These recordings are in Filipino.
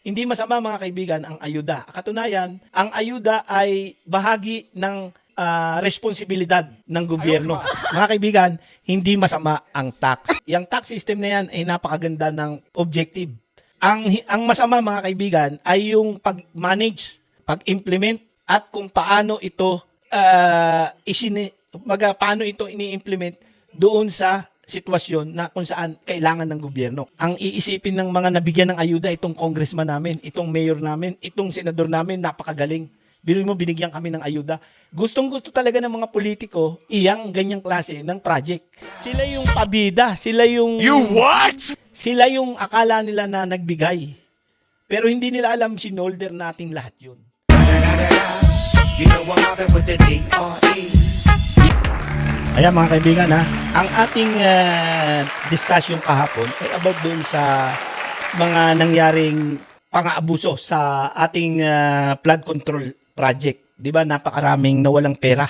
Hindi masama mga kaibigan ang ayuda. Katunayan, ang ayuda ay bahagi ng responsibilidad ng gobyerno. Mga kaibigan, hindi masama ang tax. Yung tax system na yan ay napakaganda ng objective. Ang masama mga kaibigan ay yung pag-manage, pag-implement at kung paano ito paano ito ini-implement doon sa sitwasyon na kung saan kailangan ng gobyerno. Ang iisipin ng mga nabigyan ng ayuda, itong congressman namin, itong mayor namin, itong senador namin, napakagaling. Biruin mo, binigyan kami ng ayuda. Gustong-gusto talaga ng mga politiko, iyang ganyang klase ng project. Sila yung pabida, sila yung... You what? Sila yung akala nila na nagbigay. Pero hindi nila alam, sinolder natin lahat yun. You know I'm mobbing with the D.R.E. Ayan mga kaibigan ha, ang ating discussion kahapon ay about doon sa mga nangyaring pang-aabuso sa ating flood control project. 'Di ba? Napakaraming nawalang pera.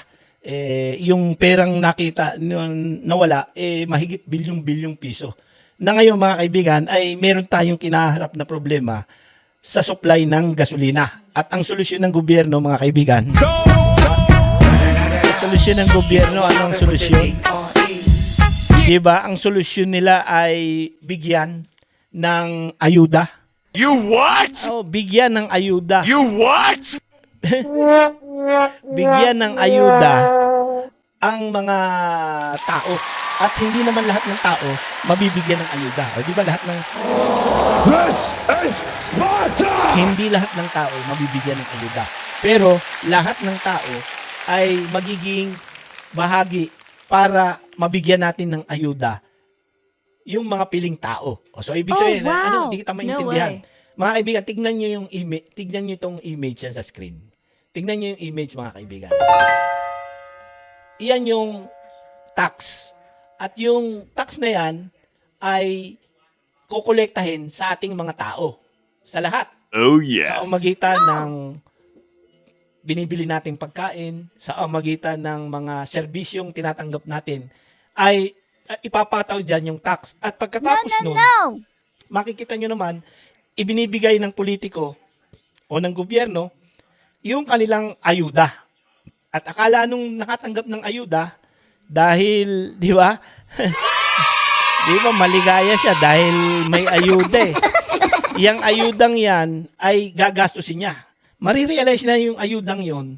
Yung perang nakita nawala mahigit bilyong-bilyong piso. Na ngayon mga kaibigan ay meron tayong kinaharap na problema sa supply ng gasolina. At ang solusyon ng gobyerno mga kaibigan, solusyon ng gobyerno, anong solusyon? Diba? Ang solusyon nila ay bigyan ng ayuda. You what? Oh, bigyan ng ayuda. You what? Bigyan ng ayuda ang mga tao. At hindi naman lahat ng tao mabibigyan ng ayuda. O, di ba lahat ng... This is Sparta! Hindi lahat ng tao mabibigyan ng ayuda. Pero lahat ng tao ay magiging bahagi para mabigyan natin ng ayuda yung mga piling tao. O, so ibig sabihin, hindi kita maintindihan. Mga kaibigan, tignan nyo yung image, tignan nyo itong image yan sa screen. Tignan nyo yung image mga kaibigan. Iyan yung tax. At yung tax na yan ay kukolektahin sa ating mga tao. Sa lahat. Oh yes. Sa pamamagitan ng binibili nating pagkain, sa pamamagitan ng mga serbisyong tinatanggap natin, ay ipapataw dyan yung tax. At pagkatapos nun, makikita nyo naman, ibinibigay ng politiko o ng gobyerno yung kanilang ayuda. At akala nung nakatanggap ng ayuda, dahil, di ba? Di ba, maligaya siya dahil may ayuda eh. Yang ayudang yan ay gagastusin niya. Marirealize na yung ayudang yon,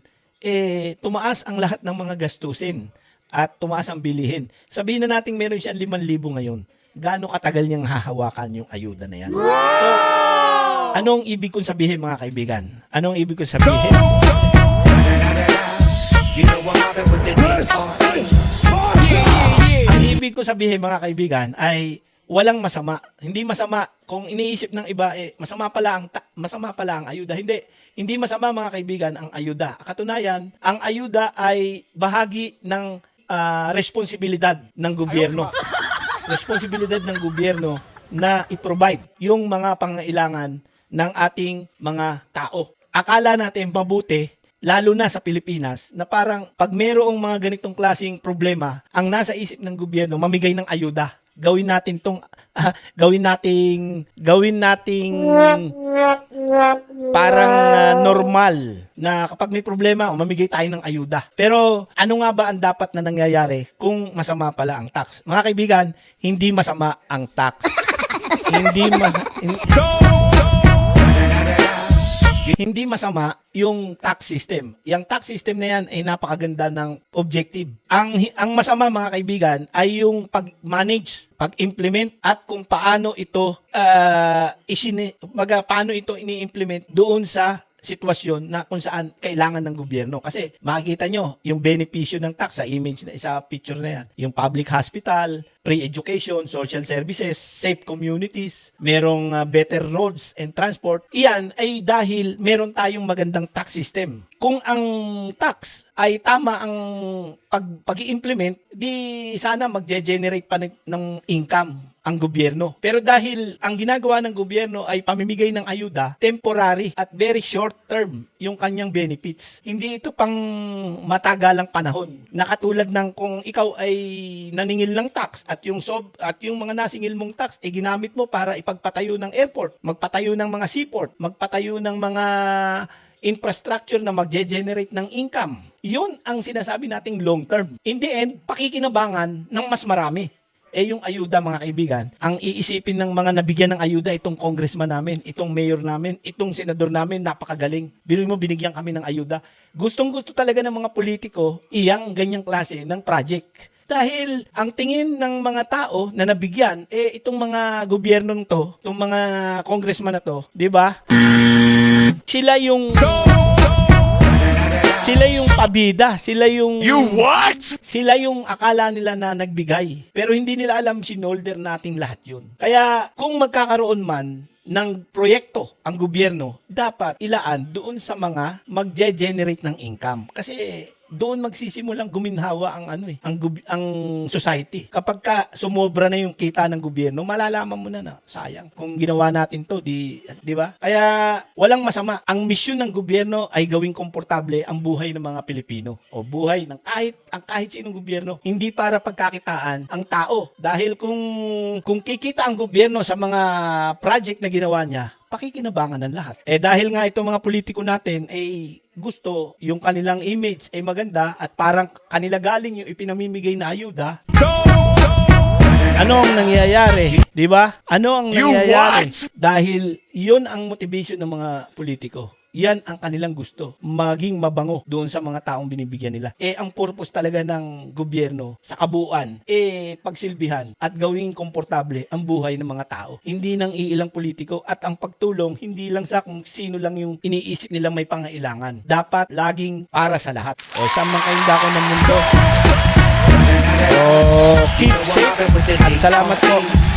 tumaas ang lahat ng mga gastusin at tumaas ang bilihin. Sabihin na natin meron siya 5,000 ngayon. Gaano katagal niyang hahawakan yung ayuda na yan? So, anong ibig kong sabihin mga kaibigan? Anong ibig kong sabihin? You know I'm mobbing with the D.R.E. Ang ibig ko sabihin mga kaibigan ay walang masama. Hindi masama kung iniisip ng iba masama pala ang ayuda. Hindi masama mga kaibigan ang ayuda. Katunayan, ang ayuda ay bahagi ng responsibilidad ng gobyerno. Responsibilidad ng gobyerno na i-provide yung mga pangailangan ng ating mga tao. Akala natin mabuti, lalo na sa Pilipinas, na parang pag mayroong mga ganitong klaseng problema, ang nasa isip ng gobyerno, mamigay ng ayuda. Gawin nating parang normal na kapag may problema, mamigay tayo ng ayuda. Pero ano nga ba ang dapat na nangyayari kung masama pala ang tax? Mga kaibigan, hindi masama ang tax. Hindi masama yung tax system. Yung tax system na yan ay napakaganda ng objective. Ang masama mga kaibigan ay yung pag-manage, pag-implement at kung paano ito paano ito ini-implement doon sa sitwasyon na kung saan kailangan ng gobyerno. Kasi makikita nyo yung benepisyo ng tax sa image na sa picture na yan. Yung public hospital, free education, social services, safe communities, merong better roads and transport. Iyan ay dahil meron tayong magandang tax system. Kung ang tax ay tama ang pag-i-implement, di sana magge-generate pa ng income ang gobyerno. Pero dahil ang ginagawa ng gobyerno ay pamimigay ng ayuda, temporary at very short term yung kanyang benefits. Hindi ito pang matagalang panahon. Nakatulad ng kung ikaw ay naningil ng tax at yung mga nasingil mong tax ay ginamit mo para ipagpatayo ng airport, magpatayo ng mga seaport, magpatayo ng mga infrastructure na magge-generate ng income. Yun ang sinasabi nating long term. In the end, pakikinabangan ng mas marami. Yung ayuda, mga kaibigan, ang iisipin ng mga nabigyan ng ayuda, itong congressman namin, itong mayor namin, itong senador namin, napakagaling. Biruin mo, binigyan kami ng ayuda. Gustong-gusto talaga ng mga politiko, iyang ganyang klase ng project. Dahil ang tingin ng mga tao na nabigyan, itong mga gobyerno to, itong mga congressman na to, di ba? Sila yung pabida, sila yung Sila yung akala nila na nagbigay. Pero hindi nila alam sinolder natin lahat yun. Kaya kung magkakaroon man ng proyekto ang gobyerno, dapat ilaan doon sa mga magge-generate ng income. Kasi doon magsisimulang guminhawa ang society. Kapag sumobra na yung kita ng gobyerno, malalaman mo na sayang kung ginawa natin to, di ba? Kaya walang masama. Ang misyon ng gobyerno ay gawing komportable ang buhay ng mga Pilipino o buhay ng kahit sinong gobyerno. Hindi para pagkakitaan ang tao. Dahil kung kikita ang gobyerno sa mga project na ginawa niya, pakikinabangan ng lahat. Dahil nga itong mga politiko natin gusto yung kanilang image ay maganda at parang kanila galing yung ipinamimigay na ayuda. Ano ang nangyayari? Di ba? Ano ang nangyayari? Dahil yun ang motivation ng mga politiko. Yan ang kanilang gusto, maging mabango doon sa mga taong binibigyan nila. Ang purpose talaga ng gobyerno sa kabuuan, pagsilbihan at gawing komportable ang buhay ng mga tao. Hindi ng iilang politiko at ang pagtulong, hindi lang sa kung sino lang yung iniisip nilang may pangailangan. Dapat laging para sa lahat. Saan man kayong dako ng mundo. Keep safe at salamat po.